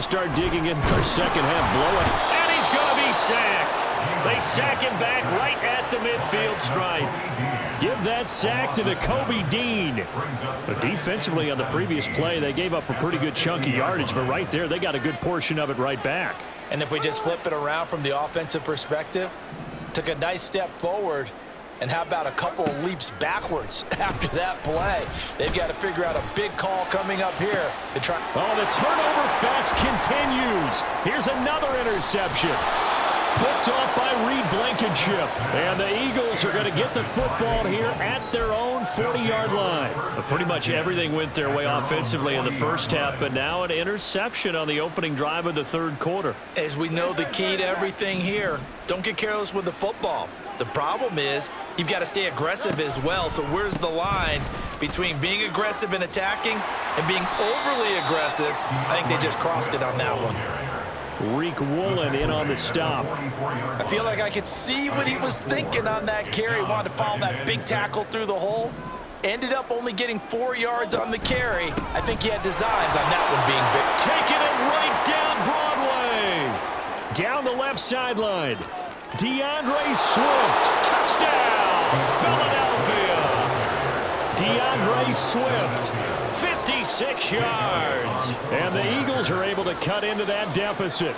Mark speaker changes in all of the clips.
Speaker 1: to start digging in our second half blowout. And he's going to be sacked. They sack him back right at the midfield stripe. Give that sack to Nakobe Dean. But defensively on the previous play, they gave up a pretty good chunk of yardage, but right there, they got a good portion of it right back.
Speaker 2: And if we just flip it around from the offensive perspective, took a nice step forward, and how about a couple of leaps backwards after that play? They've got to figure out a big call coming up here to try.
Speaker 1: Oh, the turnover fest continues. Here's another interception. Picked off by Reed Blankenship. And the Eagles are going to get the football here at their own 40-yard line. But pretty much everything went their way offensively in the first half, but now an interception on the opening drive of the third quarter.
Speaker 2: As we know, the key to everything here, don't get careless with the football. The problem is you've got to stay aggressive as well. So where's the line between being aggressive and attacking and being overly aggressive? I think they just crossed it on that one.
Speaker 1: Reek Woolen in on the stop.
Speaker 2: I feel like I could see what he was thinking on that carry. Wanted to follow that big tackle through the hole. Ended up only getting 4 yards on the carry. I think he had designs on that one being big.
Speaker 1: Taking it right down Broadway. Down the left sideline. DeAndre Swift. Touchdown, Philadelphia. DeAndre Swift. 56 yards. And the Eagles are able to cut into that deficit.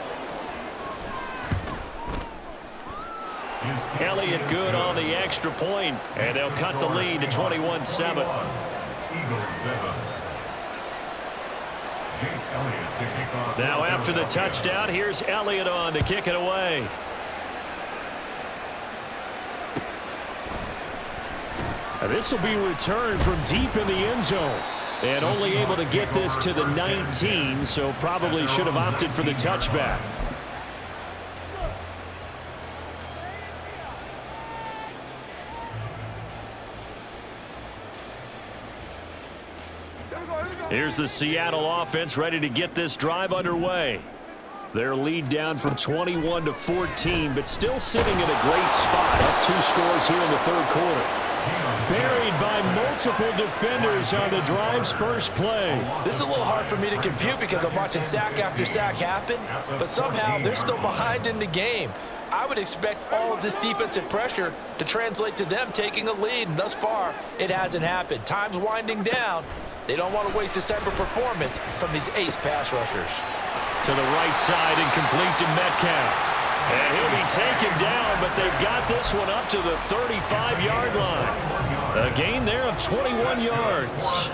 Speaker 1: Elliott good on the extra point, and they'll cut the lead to 21-7. Now after the touchdown, here's Elliott on to kick it away. This will be returned from deep in the end zone. And only able to get this to the 19, so probably should have opted for the touchback. Here's the Seattle offense ready to get this drive underway. Their lead down from 21 to 14, but still sitting in a great spot. Up 2 scores here in the third quarter. Buried by multiple defenders on the drive's first play.
Speaker 2: This is a little hard for me to compute because I'm watching sack after sack happen, but somehow they're still behind in the game. I would expect all of this defensive pressure to translate to them taking a lead, and thus far, it hasn't happened. Time's winding down. They don't want to waste this type of performance from these ace pass rushers.
Speaker 1: To the right side and complete to Metcalf. And he'll be taken down, but they've got this one up to the 35-yard line. A gain there of 21 yards.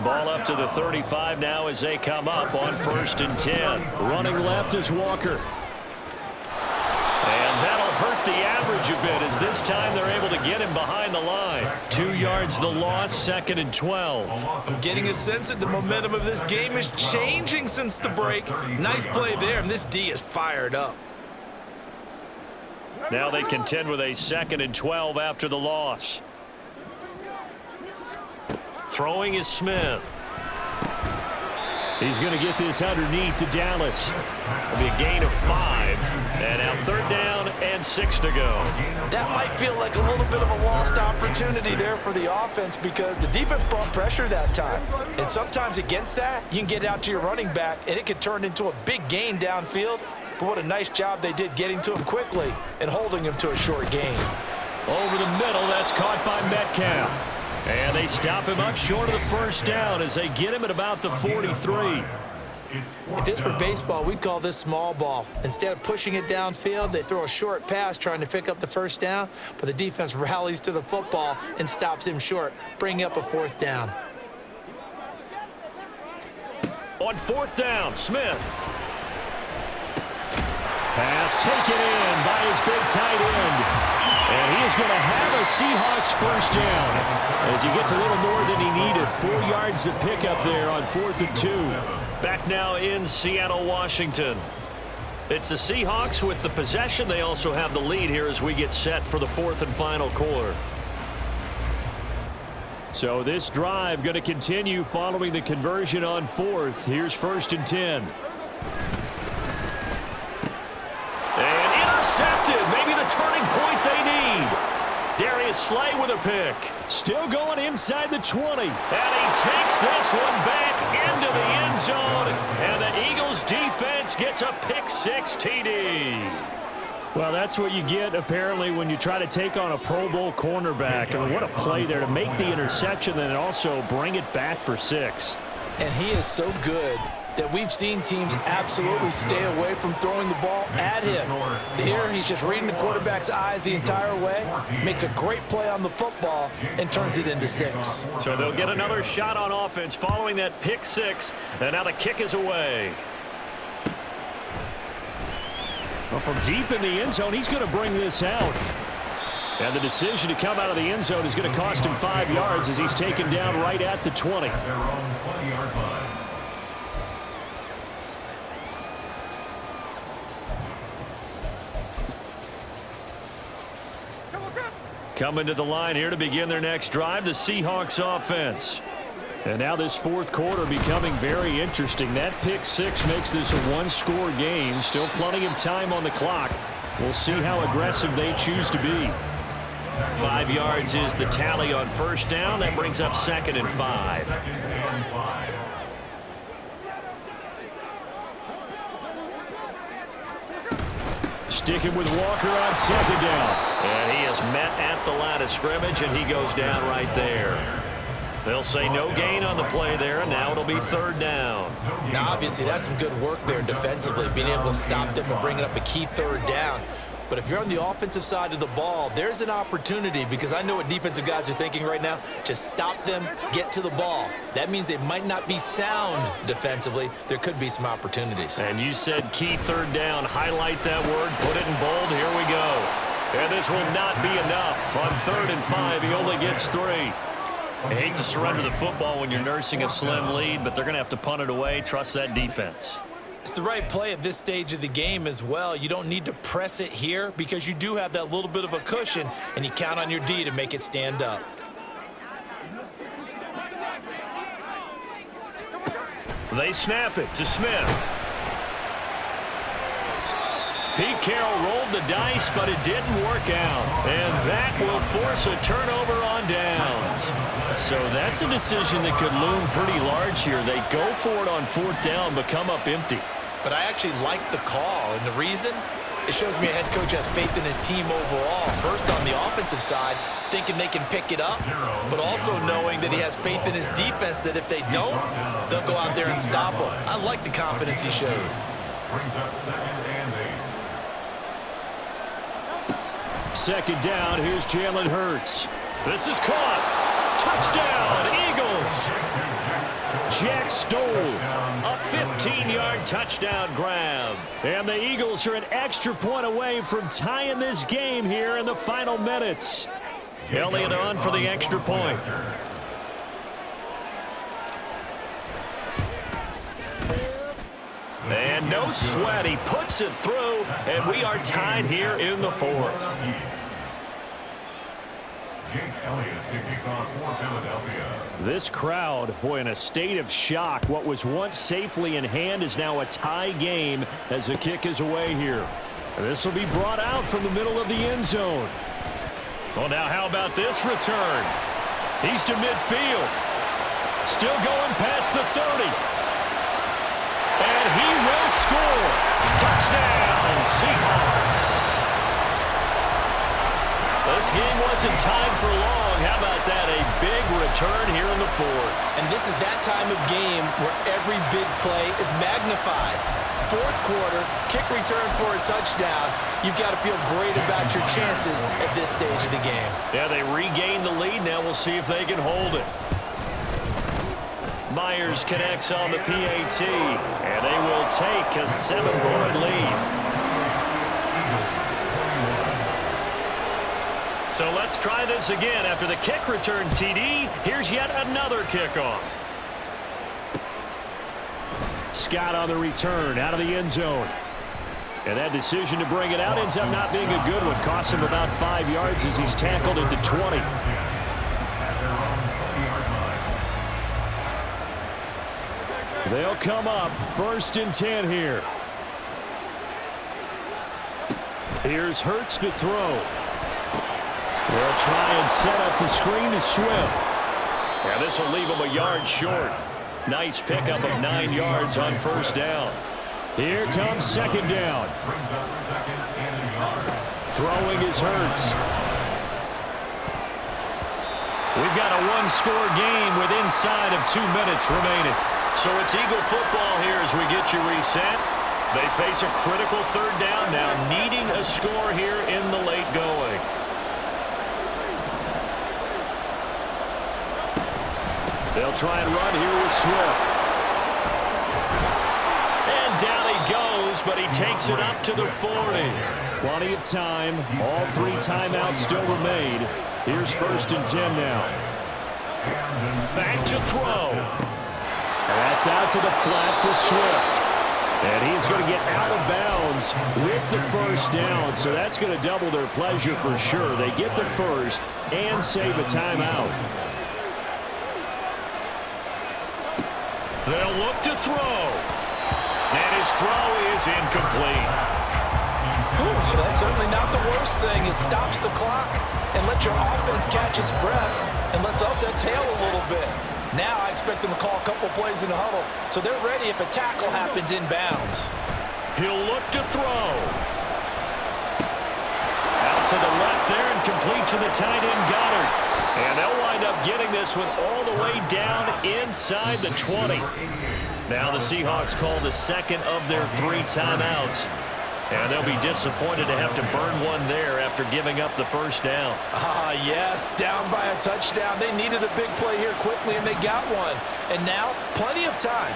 Speaker 1: Ball up to the 35 now as they come up on 1st and 10. Running left is Walker. And that'll hurt the average a bit as this time they're able to get him behind the line. 2 yards the loss, 2nd and 12.
Speaker 2: I'm getting a sense that the momentum of this game is changing since the break. Nice play there, and this D is fired up.
Speaker 1: Now they contend with a 2nd and 12 after the loss. Throwing is Smith. He's going to get this underneath to Dallas. It'll be a gain of 5. And now 3rd down and 6 to go.
Speaker 2: That might feel like a little bit of a lost opportunity there for the offense because the defense brought pressure that time. And sometimes against that, you can get out to your running back, and it could turn into a big gain downfield. But what a nice job they did getting to him quickly and holding him to a short gain.
Speaker 1: Over the middle, that's caught by Metcalf. And they stop him up short of the 1st down as they get him at about the 43.
Speaker 2: If this were baseball, we'd call this small ball. Instead of pushing it downfield, they throw a short pass trying to pick up the 1st down, but the defense rallies to the football and stops him short, bringing up a 4th down.
Speaker 1: On 4th down, Smith. Pass taken in by his big tight end. And he is going to have a Seahawks 1st down as he gets a little more than he needed. 4 yards to pick up there on 4th and 2. Back now in Seattle, Washington. It's the Seahawks with the possession. They also have the lead here as we get set for the 4th and final quarter. So this drive going to continue following the conversion on 4th. Here's 1st and 10. And intercepted. Maybe the turning point they need. Darius Slay with a pick. Still going inside the 20. And he takes this one back into the end zone. And the Eagles defense gets a pick-6 TD. Well, that's what you get, apparently, when you try to take on a Pro Bowl cornerback. I mean, what a play there to make the interception and also bring it back for 6.
Speaker 2: And he is so good that we've seen teams absolutely stay away from throwing the ball at him. Here, he's just reading the quarterback's eyes the entire way, makes a great play on the football, and turns it into 6.
Speaker 1: So they'll get another shot on offense following that pick-6, and now the kick is away. Well, from deep in the end zone, he's going to bring this out. And the decision to come out of the end zone is going to cost him 5 yards as he's taken down right at the 20. Coming to the line here to begin their next drive, the Seahawks offense. And now this fourth quarter becoming very interesting. That pick-6 makes this a one-score game. Still plenty of time on the clock. We'll see how aggressive they choose to be. 5 yards is the tally on first down. That brings up 2nd and 5. Sticking with Walker on 2nd down. And he is met at the line of scrimmage, and he goes down right there. They'll say no gain on the play there, and now it'll be 3rd down.
Speaker 2: Now, obviously, that's some good work there defensively, being able to stop them and bringing up a key 3rd down. But if you're on the offensive side of the ball, there's an opportunity, because I know what defensive guys are thinking right now. Just stop them, get to the ball. That means they might not be sound defensively. There could be some opportunities.
Speaker 1: And you said key 3rd down. Highlight that word, put it in bold. Here we go. And this will not be enough. On 3rd and 5, he only gets 3. I hate to surrender the football when you're nursing a slim lead, but they're going to have to punt it away. Trust that defense.
Speaker 2: It's the right play at this stage of the game as well. You don't need to press it here because you do have that little bit of a cushion, and you count on your D to make it stand up.
Speaker 1: They snap it to Smith. Pete Carroll rolled the dice, but it didn't work out. And that will force a turnover on downs. So that's a decision that could loom pretty large here. They go for it on 4th down, but come up empty.
Speaker 2: But I actually like the call, and the reason? It shows me a head coach has faith in his team overall. First, on the offensive side, thinking they can pick it up, but also knowing that he has faith in his defense that if they don't, they'll go out there and stop them. I like the confidence he showed.
Speaker 3: Brings up 2nd and 8.
Speaker 1: 2nd down, here's Jalen Hurts. This is caught. Touchdown, Eagles. Jack Stoll, a 15-yard touchdown grab. And the Eagles are an extra point away from tying this game here in the final minutes. Elliott on for the extra point. And no sweat, he puts it through, and we are tied here in the 4th.
Speaker 3: Jake Elliott to kick off for Philadelphia.
Speaker 1: This crowd, boy, in a state of shock. What was once safely in hand is now a tie game as the kick is away here. This will be brought out from the middle of the end zone. Well, now how about this return? He's to midfield. Still going past the 30. And he will score. Touchdown, Seahawks. This game wasn't tied for long. How about that? A big return here in the 4th.
Speaker 2: And this is that time of game where every big play is magnified. 4th quarter, kick return for a touchdown. You've got to feel great about your chances at this stage of the game.
Speaker 1: Yeah, they regain the lead. Now we'll see if they can hold it. Myers connects on the PAT, and they will take a 7-point lead. So let's try this again. After the kick return TD, here's yet another kickoff. Scott on the return out of the end zone. And that decision to bring it out ends up not being a good one. Cost him about 5 yards as he's tackled at the 20. They'll come up 1st and 10 here. Here's Hurts to throw. They'll try and set up the screen to Swift. And this will leave him a yard short. Nice pickup of 9 yards on first down. Here comes second down.
Speaker 3: Brings up second and a yard.
Speaker 1: Throwing is Hurts. We've got a one-score game with inside of 2 minutes remaining.
Speaker 2: So it's Eagle football here as we get you reset.
Speaker 1: They face a critical third down now, needing a score here in the late going. They'll try and run here with Swift. And down he goes, but he takes it up to the 40. Plenty of time. All 3 timeouts still remain. Here's first and 10 now. Back to throw. And that's out to the flat for Swift. And he's going to get out of bounds with the first down. So that's going to double their pleasure for sure. They get the first and save a timeout. They'll look to throw. And his throw is incomplete.
Speaker 2: Whew, that's certainly not the worst thing. It stops the clock and lets your offense catch its breath and lets us exhale a little bit. Now I expect them to call a couple plays in the huddle, so they're ready if a tackle happens inbounds.
Speaker 1: He'll look to throw. Out to the left there and complete to the tight end Goddard. And they'll wind up getting this one all the way down inside the 20. Now the Seahawks call the second of their 3 timeouts. And they'll be disappointed to have to burn one there after giving up the first down.
Speaker 2: Yes, down by a touchdown. They needed a big play here quickly, and they got one. And now, plenty of time.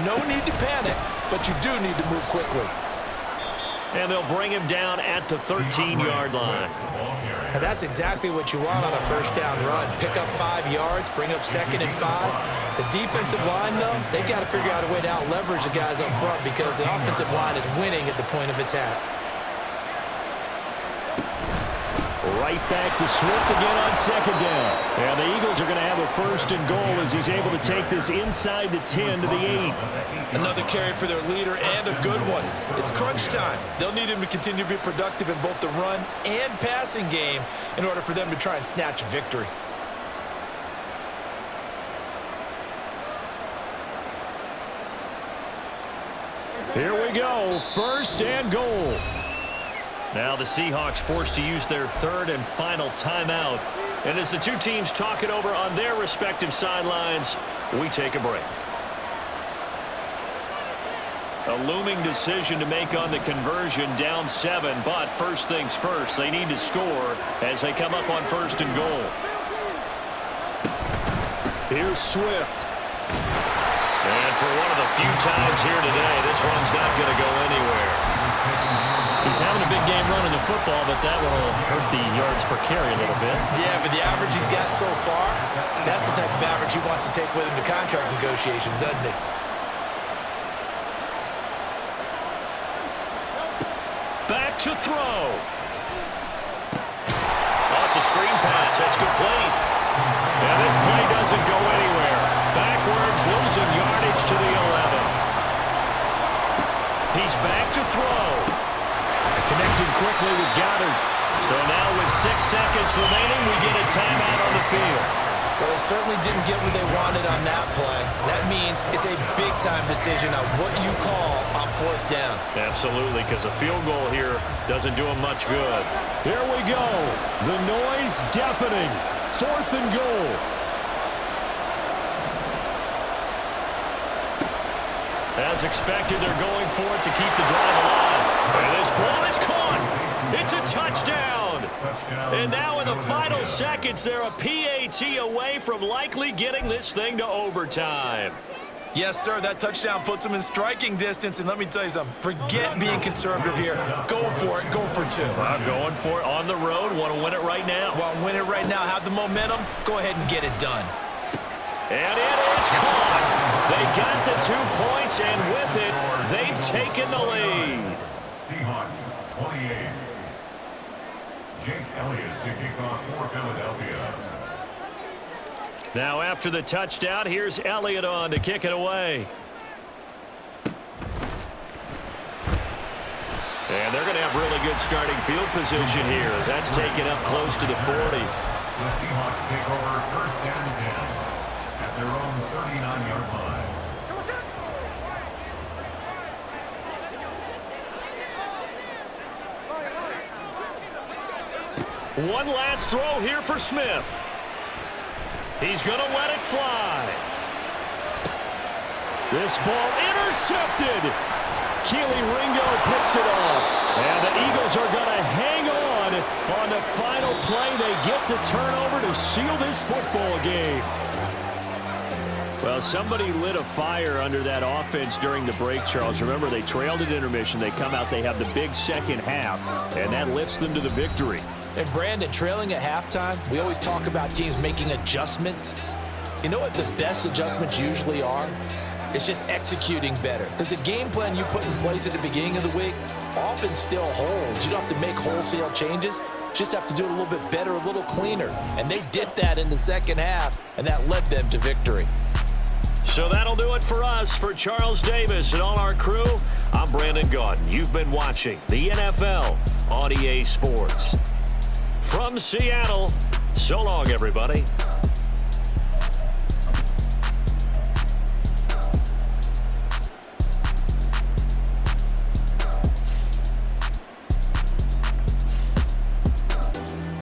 Speaker 2: No need to panic, but you do need to move quickly.
Speaker 1: And they'll bring him down at the 13-yard line.
Speaker 2: And that's exactly what you want on a first down run. Pick up 5 yards, bring up second and 5. The defensive line, though, they've got to figure out a way to out-leverage the guys up front because the offensive line is winning at the point of attack.
Speaker 1: Right back to Swift again on second down. And the Eagles are going to have a first and goal as he's able to take this inside the 10 to the 8.
Speaker 2: Another carry for their leader and a good one. It's crunch time. They'll need him to continue to be productive in both the run and passing game in order for them to try and snatch a victory.
Speaker 1: Here we go, first and goal. Now the Seahawks forced to use their 3rd and final timeout. And as the 2 teams talk it over on their respective sidelines, we take a break. A looming decision to make on the conversion, down 7, but first things first, they need to score as they come up on first and goal. Here's Swift. And for one of the few times here today, this one's not going to go anywhere. He's having a big game running the football, but that will hurt the yards per carry a little bit.
Speaker 2: Yeah, but the average he's got so far, that's the type of average he wants to take with him to contract negotiations, doesn't he?
Speaker 1: Back to throw. Oh, it's a screen pass. That's complete. And this play doesn't go anywhere. Backwards, losing yardage to the 11. He's back to throw. Connecting quickly with Goddard. So now with 6 seconds remaining, we get a timeout on the field.
Speaker 2: Well, they certainly didn't get what they wanted on that play. That means it's a big-time decision on what you call on 4th down.
Speaker 1: Absolutely, because a field goal here doesn't do them much good. Here we go. The noise deafening. 4th and goal. As expected, they're going for it to keep the drive alive. And this ball is caught. It's a touchdown. And now in the final seconds, they're a PAT away from likely getting this thing to overtime.
Speaker 2: Yes, sir, that touchdown puts them in striking distance. And let me tell you something, forget being conservative here. Go for it, go for 2.
Speaker 1: Going for it on the road. Want to win it right now?
Speaker 2: Well, win it right now, have the momentum, go ahead and get it done.
Speaker 1: And it is caught. They got the 2 points, and with it, they've taken the lead.
Speaker 3: Seahawks 28. Jake Elliott to kick off for Philadelphia.
Speaker 1: Now after the touchdown, here's Elliott on to kick it away. And they're going to have really good starting field position here as that's taken up close to the 40.
Speaker 3: The Seahawks take over first down and 10 at their own 39-yard line.
Speaker 1: One last throw here for Smith. He's going to let it fly. This ball intercepted. Keely Ringo picks it off. And the Eagles are going to hang on the final play. They get the turnover to seal this football game. Well, somebody lit a fire under that offense during the break, Charles. Remember, they trailed at intermission. They come out, they have the big second half, and that lifts them to the victory.
Speaker 2: And Brandon, trailing at halftime, we always talk about teams making adjustments. You know what the best adjustments usually are? It's just executing better. Because the game plan you put in place at the beginning of the week often still holds. You don't have to make wholesale changes. Just have to do it a little bit better, a little cleaner. And they did that in the second half, and that led them to victory.
Speaker 1: So that'll do it for us. For Charles Davis and all our crew, I'm Brandon Gaudin. You've been watching the NFL on EA Sports. From Seattle, so long, everybody.